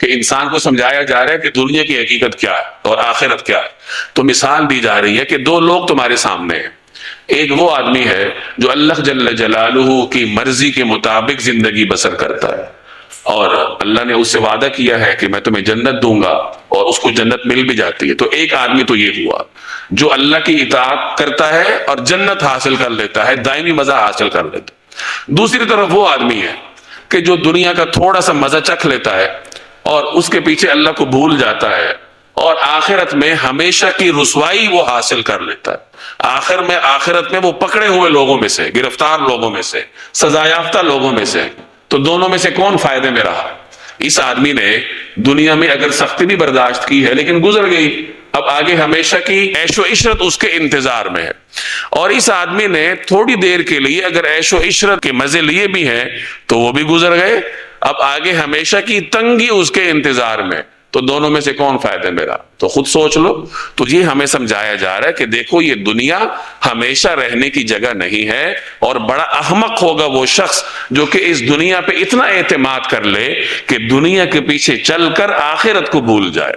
کہ انسان کو سمجھایا جا رہا ہے کہ دنیا کی حقیقت کیا ہے اور آخرت کیا ہے. تو مثال دی جا رہی ہے کہ دو لوگ تمہارے سامنے ہیں. ایک وہ آدمی ہے جو اللہ جل جلالہ کی مرضی کے مطابق زندگی بسر کرتا ہے، اور اللہ نے اس سے وعدہ کیا ہے کہ میں تمہیں جنت دوں گا، اور اس کو جنت مل بھی جاتی ہے. تو ایک آدمی تو یہ ہوا جو اللہ کی اطاعت کرتا ہے اور جنت حاصل کر لیتا ہے، دائمی مزہ حاصل کر لیتا ہے. دوسری طرف وہ آدمی ہے کہ جو دنیا کا تھوڑا سا مزہ چکھ لیتا ہے اور اس کے پیچھے اللہ کو بھول جاتا ہے، اور آخرت میں ہمیشہ کی رسوائی وہ حاصل کر لیتا ہے. آخرت میں وہ پکڑے ہوئے لوگوں میں سے، گرفتار لوگوں میں سے، سزا یافتہ لوگوں میں سے. تو دونوں میں سے کون فائدے میں رہا؟ اس آدمی نے دنیا میں اگر سختی بھی برداشت کی ہے لیکن گزر گئی، اب آگے ہمیشہ کی عیش و عشرت اس کے انتظار میں ہے. اور اس آدمی نے تھوڑی دیر کے لیے اگر عیش و عشرت کے مزے لیے بھی ہیں تو وہ بھی گزر گئے، اب آگے ہمیشہ کی تنگی اس کے انتظار میں. تو دونوں میں سے کون فائدے میں رہا؟ تو خود سوچ لو. تو یہ ہمیں سمجھایا جا رہا ہے کہ دیکھو یہ دنیا ہمیشہ رہنے کی جگہ نہیں ہے، اور بڑا احمق ہوگا وہ شخص جو کہ اس دنیا پہ اتنا اعتماد کر لے کہ دنیا کے پیچھے چل کر آخرت کو بھول جائے.